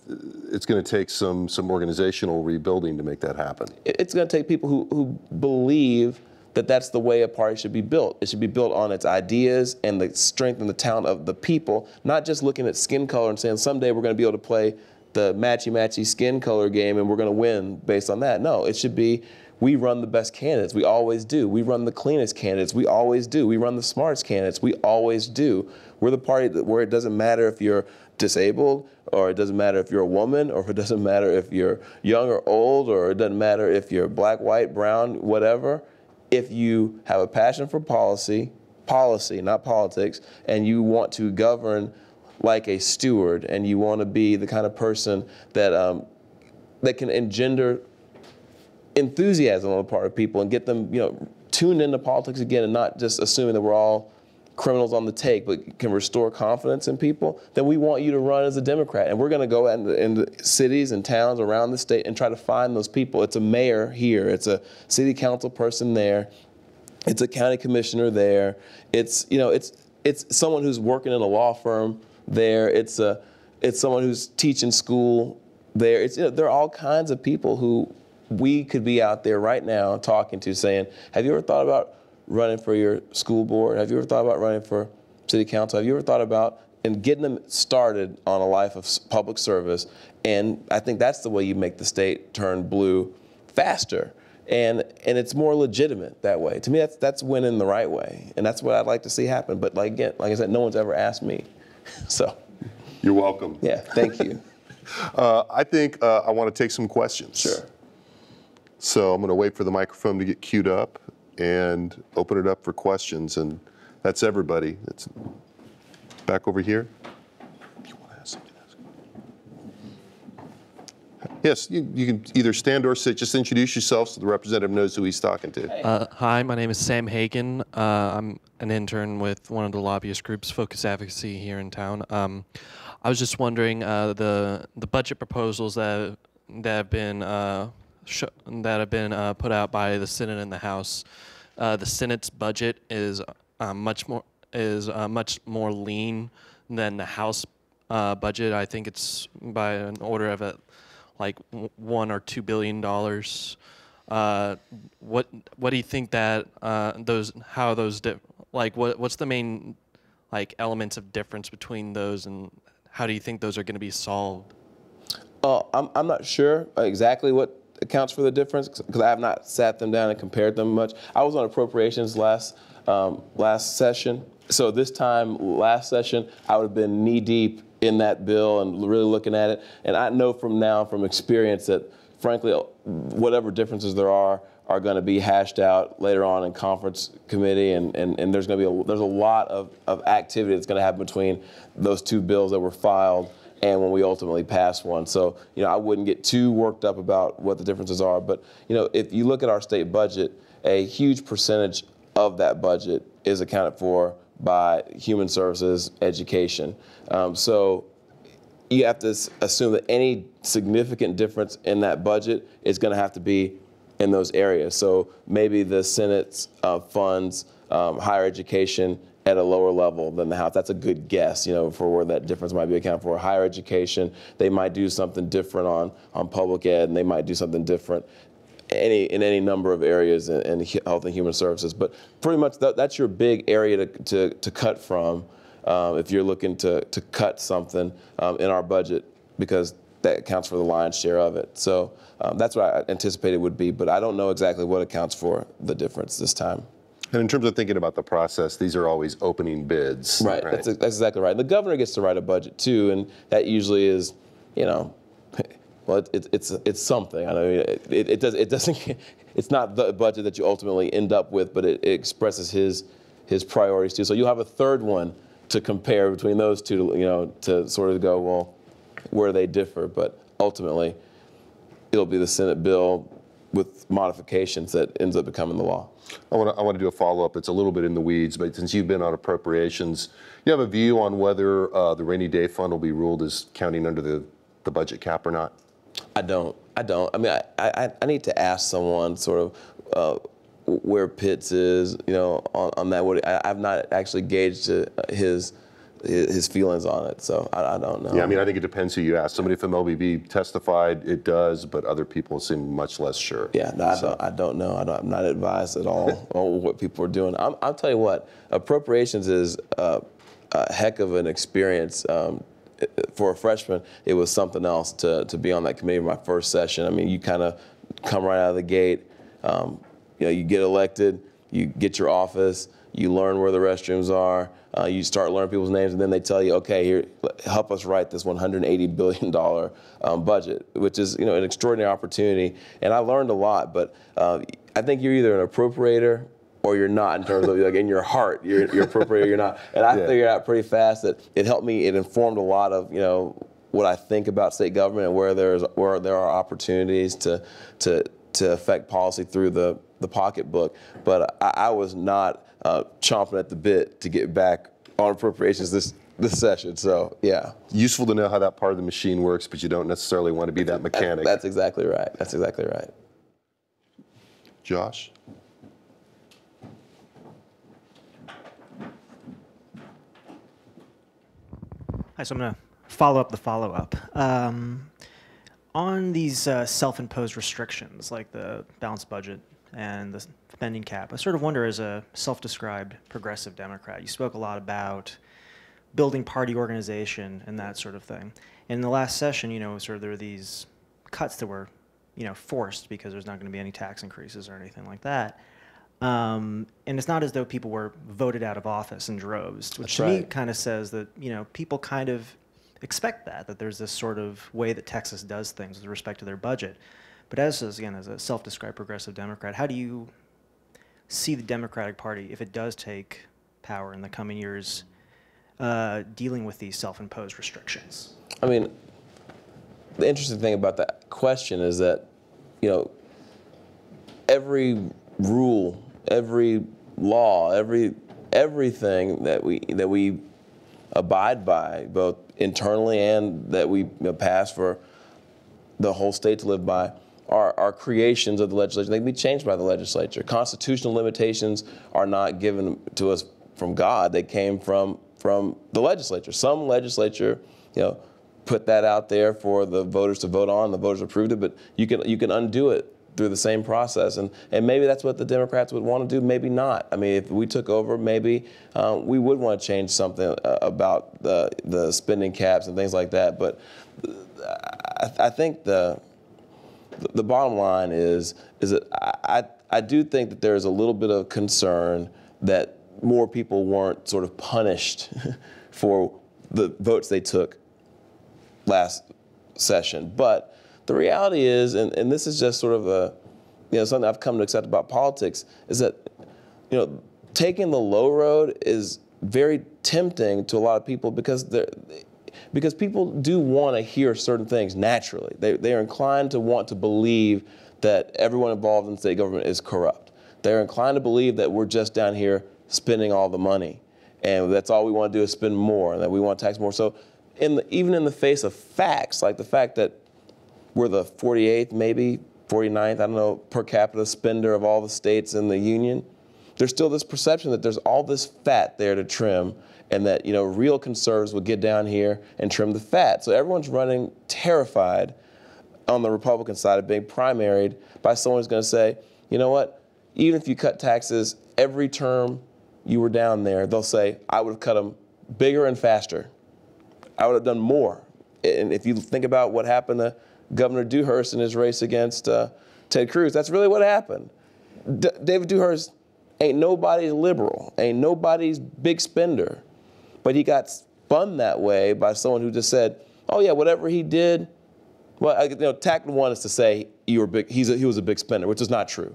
it's going to take some organizational rebuilding to make that happen. It's going to take people who believe that that's the way a party should be built. It should be built on its ideas and the strength and the talent of the people, not just looking at skin color and saying someday we're going to be able to play the matchy-matchy skin color game and we're going to win based on that. No, it should be, we run the best candidates. We always do. We run the cleanest candidates. We always do. We run the smartest candidates. We always do. We're the party where it doesn't matter if you're disabled, or it doesn't matter if you're a woman, or if it doesn't matter if you're young or old, or it doesn't matter if you're black, white, brown, whatever. If you have a passion for policy, not politics, and you want to govern like a steward, and you want to be the kind of person that that can engender enthusiasm on the part of people and get them, tuned into politics again, and not just assuming that we're all criminals on the take, but can restore confidence in people, then we want you to run as a Democrat. And we're going to go out in the cities and towns around the state and try to find those people. It's a mayor here. It's a city council person there. It's a county commissioner there. It's someone who's working in a law firm there. It's someone who's teaching school there. There are all kinds of people who we could be out there right now talking to, saying, have you ever thought about running for your school board? Have you ever thought about running for city council? Have you ever thought about and getting them started on a life of public service? And I think that's the way you make the state turn blue faster. And it's more legitimate that way. To me, that's winning the right way. And that's what I'd like to see happen. But like I said, no one's ever asked me. So. You're welcome. Yeah, thank you. I think I want to take some questions. Sure. So I'm going to wait for the microphone to get queued up and open it up for questions, and that's everybody. It's back over here. If you want to ask something, ask. Yes, you can either stand or sit. Just introduce yourself so the representative knows who he's talking to. Hi, my name is Sam Hagan. I'm an intern with one of the lobbyist groups, Focus Advocacy, here in town. I was just wondering, the budget proposals that have been put out by the Senate and the House. The Senate's budget is much more lean than the House budget. I think it's by an order of like $1 or $2 billion. What do you think that what's the main elements of difference between those, and how do you think those are going to be solved? I'm not sure exactly what accounts for the difference, because I have not sat them down and compared them much. I was on appropriations last session, so this time last session I would have been knee deep in that bill and really looking at it. And I know from experience that, frankly, whatever differences there are going to be hashed out later on in conference committee, and there's a lot of activity that's going to happen between those two bills that were filed. and when we ultimately pass one. So, I wouldn't get too worked up about what the differences are. But, if you look at our state budget, a huge percentage of that budget is accounted for by human services, education. So you have to assume that any significant difference in that budget is going to have to be in those areas. So maybe the Senate funds higher education at a lower level than the House. That's a good guess, for where that difference might be accounted for. Higher education, they might do something different on public ed, and they might do something different in any number of areas in health and human services. But pretty much that's your big area to cut from if you're looking to cut something in our budget, because that accounts for the lion's share of it. So that's what I anticipated would be, but I don't know exactly what accounts for the difference this time. And in terms of thinking about the process, these are always opening bids. Right. That's exactly right. The governor gets to write a budget too, and that usually is, well, it's something. I mean, it doesn't. It's not the budget that you ultimately end up with, but it expresses his priorities too. So you'll have a third one to compare between those two, to sort of go, well, where they differ. But ultimately, it'll be the Senate bill with modifications that ends up becoming the law. I want to do a follow-up. It's a little bit in the weeds, but since you've been on appropriations, you have a view on whether the rainy day fund will be ruled as counting under the budget cap or not? I don't. I mean, I need to ask someone sort of where Pitts is, on that. I've not actually gauged his feelings on it, so I don't know. Yeah, I mean, I think it depends who you ask. Somebody from LBB testified it does, but other people seem much less sure. Yeah, no, I don't know. I'm not advised at all on what people are doing. I'll tell you what, appropriations is a heck of an experience. For a freshman, it was something else to be on that committee in my first session. I mean, you kind of come right out of the gate. You get elected, you get your office, you learn where the restrooms are, you start learning people's names, and then they tell you, okay, here, help us write this $180 billion budget, which is an extraordinary opportunity. And I learned a lot, but I think you're either an appropriator or you're not, in terms of, like, in your heart, you're appropriator, you're not. And I figured out pretty fast that it helped me, it informed a lot of, what I think about state government and where there are opportunities to affect policy through the pocketbook. But I was not chomping at the bit to get back on appropriations this session, so yeah. Useful to know how that part of the machine works, but you don't necessarily want to be that mechanic. That's exactly right. That's exactly right. Josh? Hi, so I'm going to follow up the follow-up. On these self-imposed restrictions, like the balanced budget and the spending cap, I sort of wonder, as a self-described progressive Democrat, you spoke a lot about building party organization and that sort of thing. In the last session, sort of there were these cuts that were, forced because there's not going to be any tax increases or anything like that. And it's not as though people were voted out of office in droves, which to me kind of says that, people kind of expect that there's this sort of way that Texas does things with respect to their budget. But as a self-described progressive Democrat, how do you see the Democratic Party, if it does take power in the coming years, dealing with these self-imposed restrictions? I mean, the interesting thing about that question is that, every rule, every law, everything that we abide by, both internally and that we pass for the whole state to live by, are creations of the legislature. They can be changed by the legislature. Constitutional limitations are not given to us from God. They came from the legislature. Some legislature, put that out there for the voters to vote on. The voters approved it, but you can undo it through the same process. And maybe that's what the Democrats would want to do, maybe not. I mean, if we took over, maybe we would want to change something about the spending caps and things like that. But I think the bottom line is that I do think that there's a little bit of concern that more people weren't sort of punished for the votes they took last session. But the reality is, and this is just sort of something I've come to accept about politics, is that, taking the low road is very tempting to a lot of people because because people do want to hear certain things naturally. They are inclined to want to believe that everyone involved in state government is corrupt. They're inclined to believe that we're just down here spending all the money, and that's all we want to do is spend more, and that we want to tax more. So even in the face of facts, like the fact that we're the 48th, maybe 49th, I don't know, per capita spender of all the states in the union, there's still this perception that there's all this fat there to trim, and that, you know, real conservatives would get down here and trim the fat. So everyone's running terrified on the Republican side of being primaried by someone who's going to say, you know what, even if you cut taxes every term you were down there, they'll say, I would have cut them bigger and faster. I would have done more. And if you think about what happened to Governor Dewhurst in his race against Ted Cruz, that's really what happened. David Dewhurst ain't nobody's liberal, ain't nobody's big spender, but he got spun that way by someone who just said, oh yeah, whatever he did, well, you know, tack one is to say you were big, he was a big spender, which is not true.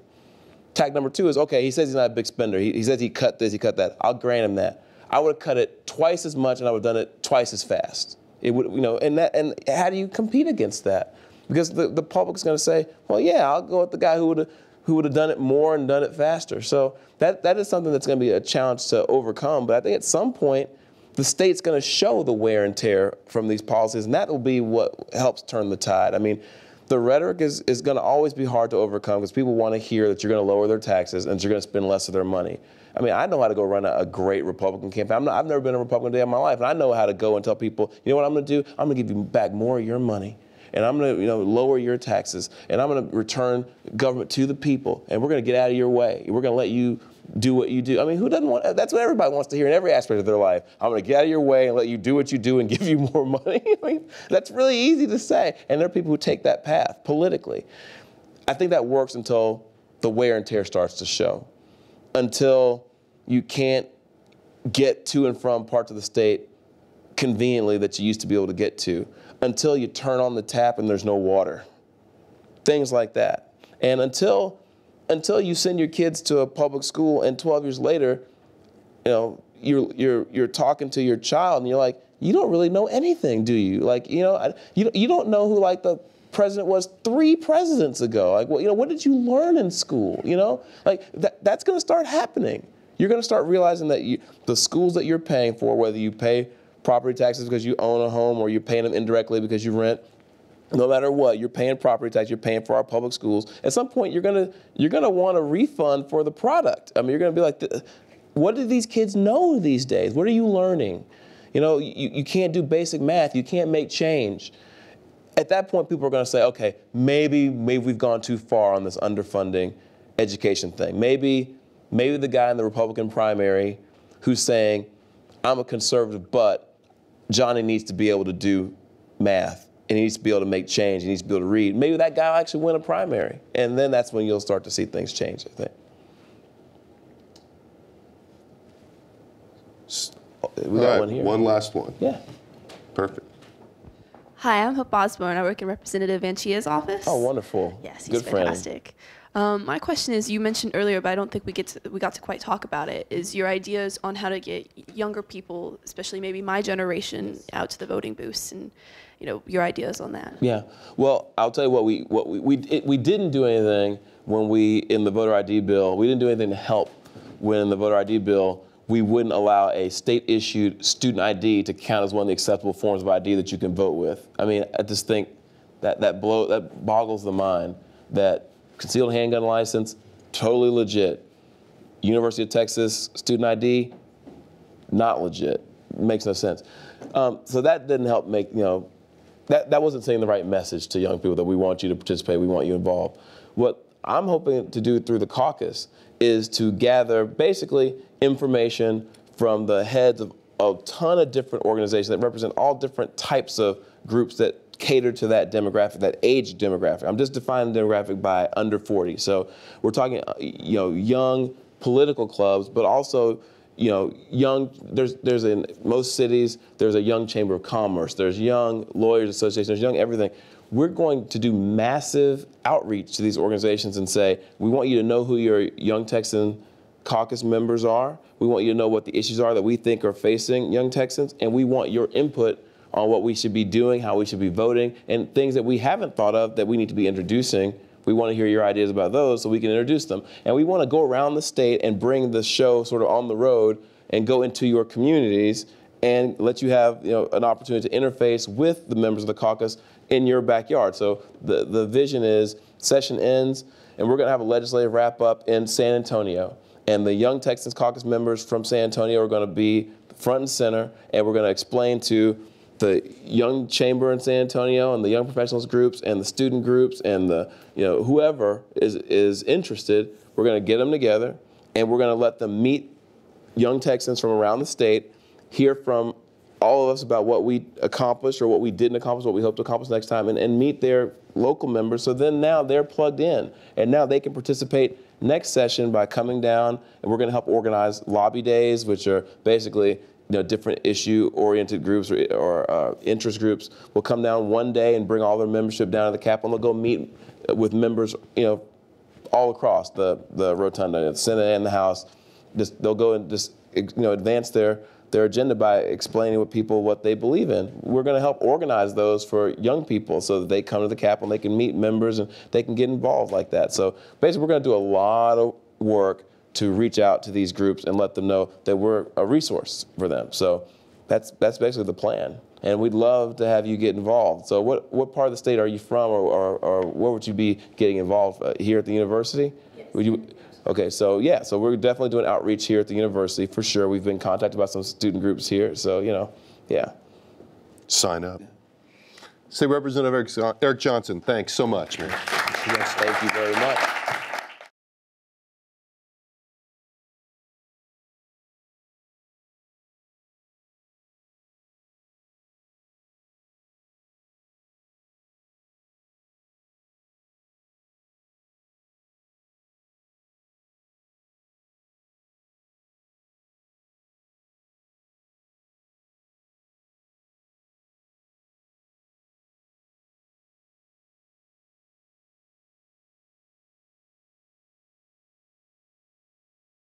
Tack number two is, okay, he says he's not a big spender. He says he cut this, he cut that. I'll grant him that. I would have cut it twice as much, and I would have done it twice as fast. It would, you know, and how do you compete against that? Because the public's going to say, well, yeah, I'll go with the guy who would have done it more and done it faster. So that is something that's going to be a challenge to overcome. But I think at some point, the state's going to show the wear and tear from these policies, and that will be what helps turn the tide. I mean, the rhetoric is going to always be hard to overcome because people want to hear that you're going to lower their taxes and that you're going to spend less of their money. I mean, I know how to go run a great Republican campaign. I've never been a Republican day in my life, and I know how to go and tell people, you know what I'm going to do? I'm going to give you back more of your money, and I'm going to, you know, lower your taxes, and I'm going to return government to the people, and we're going to get out of your way. We're going to let you do what you do. I mean, who doesn't want? That's what everybody wants to hear in every aspect of their life. I'm going to get out of your way and let you do what you do and give you more money. I mean, that's really easy to say, and there are people who take that path politically. I think that works until the wear and tear starts to show, until you can't get to and from parts of the state conveniently that you used to be able to get to, until you turn on the tap and there's no water. Things like that. And until you send your kids to a public school and 12 years later, you know, you're talking to your child and you're like, you don't really know anything, do you? Like, you know, you don't know who like the president was 3 presidents ago. Like, well, you know, what did you learn in school? You know, like that's going to start happening. You're going to start realizing that the schools that you're paying for, whether you pay property taxes because you own a home or you're paying them indirectly because you rent, no matter what, you're paying property tax, you're paying for our public schools. At some point, you're gonna want a refund for the product. I mean, you're gonna be like, what do these kids know these days? What are you learning? You know, you can't do basic math. You can't make change. At that point, people are gonna say, okay, maybe we've gone too far on this underfunding education thing. Maybe the guy in the Republican primary who's saying, I'm a conservative, but Johnny needs to be able to do math. And he needs to be able to make change. He needs to be able to read. Maybe that guy will actually win a primary. And then that's when you'll start to see things change, I think. We got one here. One last one. Yeah. Perfect. Hi, I'm Hope Osborne. I work in Representative Anchia's office. Oh, wonderful. Yes, he's fantastic. My question is, you mentioned earlier, but I don't think we got to quite talk about it, is your ideas on how to get younger people, especially maybe my generation, out to the voting booths, and you know, your ideas on that. Yeah. Well, I'll tell you what we didn't do anything when in the voter ID bill. We didn't do anything to help when in the voter ID bill we wouldn't allow a state-issued student ID to count as one of the acceptable forms of ID that you can vote with. I mean, I just think that boggles the mind that concealed handgun license, totally legit. University of Texas student ID, not legit. Makes no sense. So that didn't help make, you know, that wasn't saying the right message to young people that we want you to participate, we want you involved. What I'm hoping to do through the caucus is to gather basically information from the heads of a ton of different organizations that represent all different types of groups that cater to that demographic, that age demographic. I'm just defining demographic by under 40. So we're talking, you know, young political clubs, but also, you know, young, there's in most cities, there's a young chamber of commerce, there's young lawyers associations, there's young everything. We're going to do massive outreach to these organizations and say, we want you to know who your Young Texan Caucus members are. We want you to know what the issues are that we think are facing young Texans, and we want your input on what we should be doing, how we should be voting, and things that we haven't thought of that we need to be introducing. We want to hear your ideas about those so we can introduce them. And we want to go around the state and bring the show sort of on the road and go into your communities and let you have an opportunity to interface with the members of the caucus in your backyard. So the vision is session ends, and we're going to have a legislative wrap-up in San Antonio. And the Young Texans Caucus members from San Antonio are going to be front and center, and we're going to explain to the young chamber in San Antonio and the young professionals groups and the student groups and the whoever is interested. We're going to get them together, and we're going to let them meet young Texans from around the state, hear from all of us about what we accomplished or what we didn't accomplish, what we hope to accomplish next time, and meet their local members. So then now they're plugged in, and now they can participate next session by coming down, and we're going to help organize lobby days, which are basically different issue-oriented groups or interest groups will come down one day and bring all their membership down to the Capitol, and they'll go meet with members, all across the rotunda, the Senate and the House. They'll go and just advance their agenda by explaining with people what they believe in. We're going to help organize those for young people so that they come to the Capitol and they can meet members and they can get involved like that. So basically, we're going to do a lot of work to reach out to these groups and let them know that we're a resource for them. So that's basically the plan. And we'd love to have you get involved. So what part of the state are you from, or where would you be getting involved? Here at the university? Yes. Would you? Okay, so yeah, so we're definitely doing outreach here at the university for sure. We've been contacted by some student groups here, so yeah. Sign up. Say, Representative Eric Johnson, thanks so much, man. Yes, thank you very much.